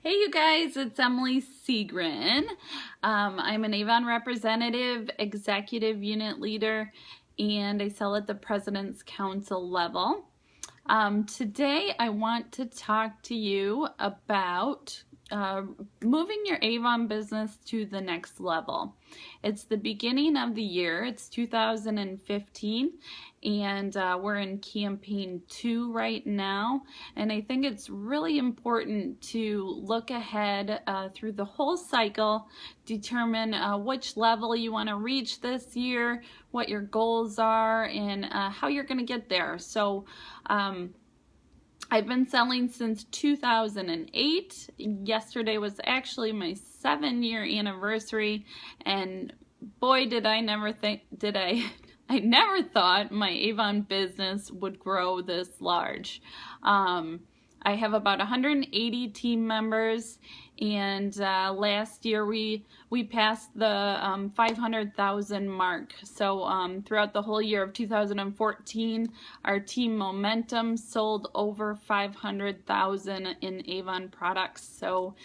Hey you guys, it's Emily Seagren. I'm an Avon representative, executive unit leader, and I sell at the President's Council level. Today I want to talk to you about moving your Avon business to the next level. It's the beginning of the year, it's 2015, and we're in campaign 2 right now, and I think it's really important to look ahead through the whole cycle, determine which level you want to reach this year, what your goals are, and how you're going to get there. So I've been selling since 2008. Yesterday was actually my 7-year anniversary, and boy, did I never think, I never thought my Avon business would grow this large. I have about 180 team members, and last year we passed the 500,000 mark. So throughout the whole year of 2014, our team momentum sold over 500,000 in Avon products. So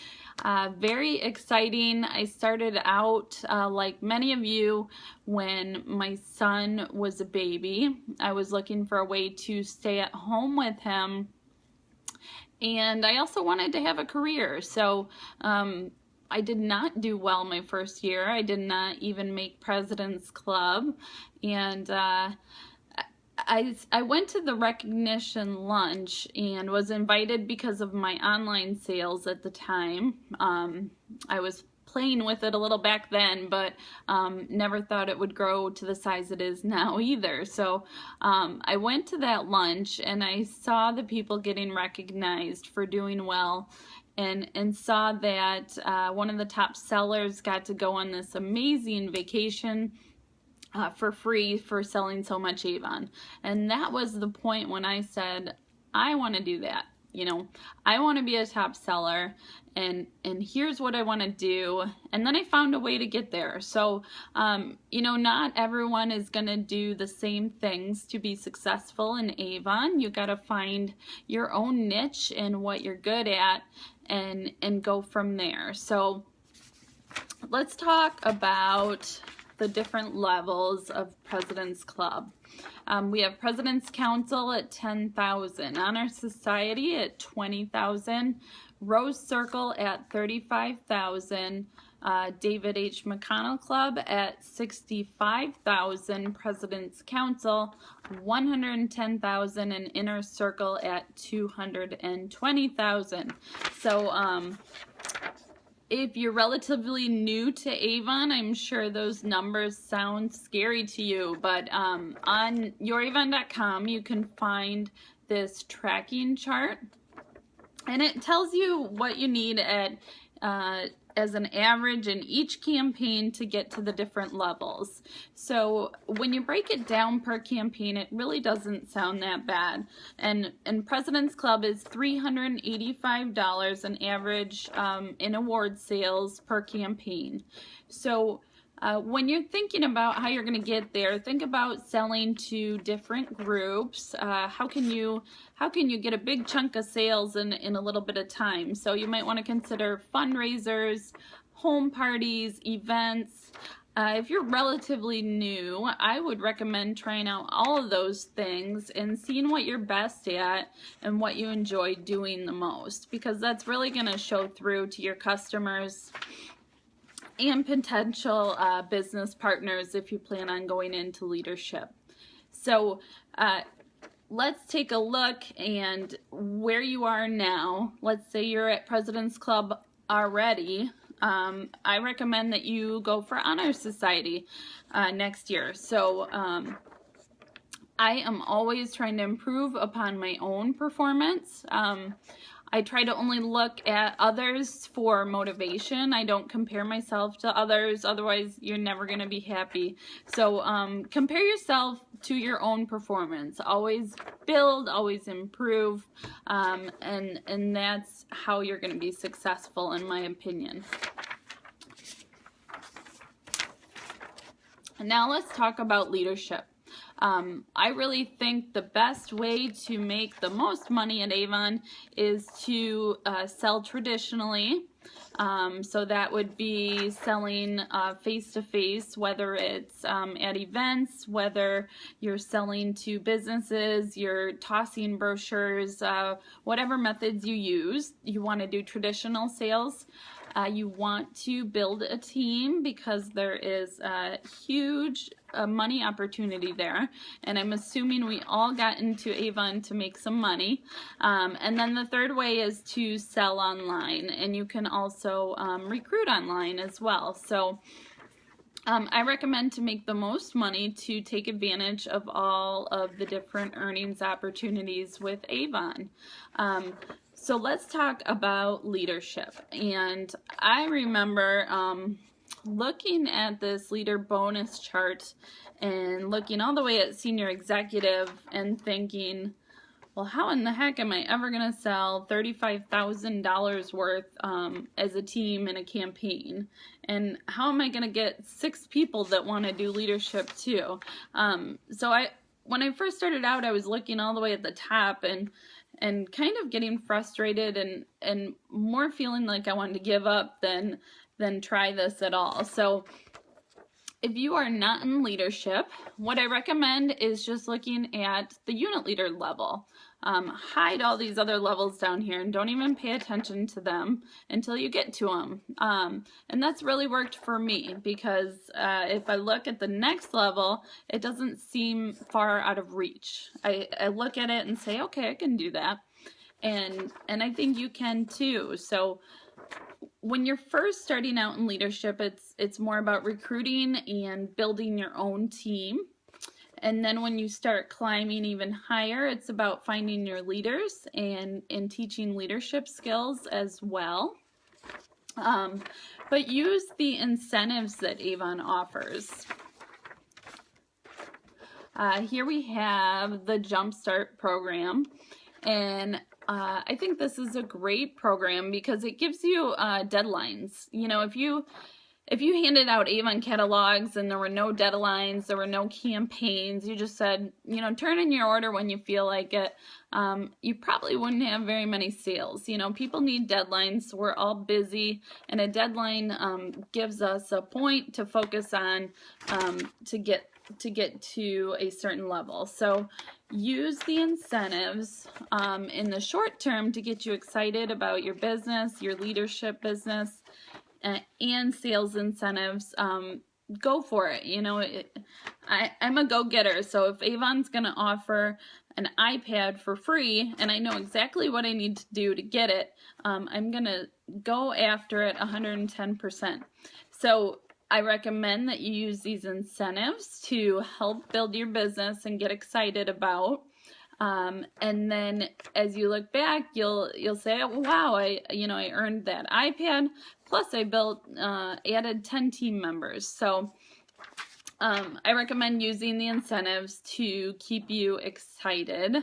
very exciting. I started out like many of you when my son was a baby. I was looking for a way to stay at home with him, and I also wanted to have a career. So I did not do well my first year. I did not even make President's Club, and I went to the recognition lunch and was invited because of my online sales at the time. I was playing with it a little back then, but never thought it would grow to the size it is now either. So I went to that lunch and I saw the people getting recognized for doing well, and saw that one of the top sellers got to go on this amazing vacation for free for selling so much Avon. And that was the point when I said, I want to do that. You know, I want to be a top seller, and here's what I want to do. And then I found a way to get there. So, you know, not everyone is going to do the same things to be successful in Avon. You got to find your own niche and what you're good at, and go from there. So let's talk about the different levels of President's Club. We have President's Council at 10,000, Honor Society at 20,000, Rose Circle at 35,000, David H. McConnell Club at 65,000, President's Council 110,000, and Inner Circle at 220,000. So if you're relatively new to Avon, I'm sure those numbers sound scary to you, but on youravon.com you can find this tracking chart, and it tells you what you need at as an average in each campaign to get to the different levels. So when you break it down per campaign, it really doesn't sound that bad. And President's Club is $385 an average in award sales per campaign. So when you're thinking about how you're going to get there, think about selling to different groups. How can you get a big chunk of sales in a little bit of time? So you might want to consider fundraisers, home parties, events. If you're relatively new, I would recommend trying out all of those things and seeing what you're best at and what you enjoy doing the most, because that's really going to show through to your customers and potential business partners if you plan on going into leadership. So let's take a look and where you are now. Let's say you're at President's Club already. I recommend that you go for Honor Society next year. So I am always trying to improve upon my own performance. I try to only look at others for motivation. I don't compare myself to others, otherwise you're never going to be happy. So compare yourself to your own performance. Always build, always improve, and that's how you're going to be successful, in my opinion. And now let's talk about leadership. I really think the best way to make the most money at Avon is to sell traditionally. So that would be selling face-to-face, whether it's at events, whether you're selling to businesses, you're tossing brochures, whatever methods you use. You want to do traditional sales. You want to build a team because there is a huge money opportunity there, and I'm assuming we all got into Avon to make some money. And then the third way is to sell online, and you can also recruit online as well. So I recommend, to make the most money, to take advantage of all of the different earnings opportunities with Avon. So let's talk about leadership. And I remember looking at this leader bonus chart and looking all the way at senior executive and thinking, well, how in the heck am I ever going to sell $35,000 worth as a team in a campaign? And how am I going to get 6 people that want to do leadership too? So when I first started out, I was looking all the way at the top and kind of getting frustrated and more feeling like I wanted to give up than try this at all. So if you are not in leadership, what I recommend is just looking at the unit leader level. Hide all these other levels down here and don't even pay attention to them until you get to them. And that's really worked for me, because if I look at the next level, it doesn't seem far out of reach. I look at it and say, okay, I can do that. And I think you can too. So when you're first starting out in leadership, it's more about recruiting and building your own team. And then when you start climbing even higher, it's about finding your leaders and teaching leadership skills as well. But use the incentives that Avon offers. Here we have the Jumpstart program, and I think this is a great program because it gives you deadlines. You know, if you handed out Avon catalogs and there were no deadlines, there were no campaigns, you just said, you know, turn in your order when you feel like it, you probably wouldn't have very many sales. You know, people need deadlines. We're all busy, and a deadline gives us a point to focus on to get to a certain level. So use the incentives in the short term to get you excited about your business, your leadership business, and sales incentives. Go for it. You know, I'm a go-getter, so if Avon's going to offer an iPad for free and I know exactly what I need to do to get it, I'm going to go after it 110%. So I recommend that you use these incentives to help build your business and get excited about. And then as you look back, you'll say, oh, wow, I earned that iPad, plus I added 10 team members. So I recommend using the incentives to keep you excited.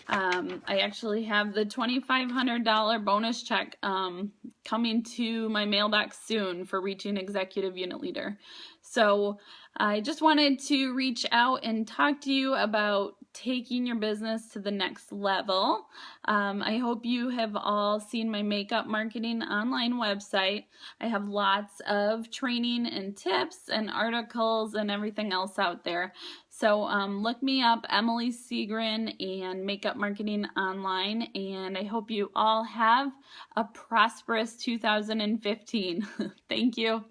I actually have the $2,500 bonus check coming to my mailbox soon for reaching executive unit leader. So I just wanted to reach out and talk to you about taking your business to the next level. I hope you have all seen my makeup marketing online website. I have lots of training and tips and articles and everything else out there. So look me up, Emily Seagren, and Makeup Marketing Online, and I hope you all have a prosperous 2015. Thank you.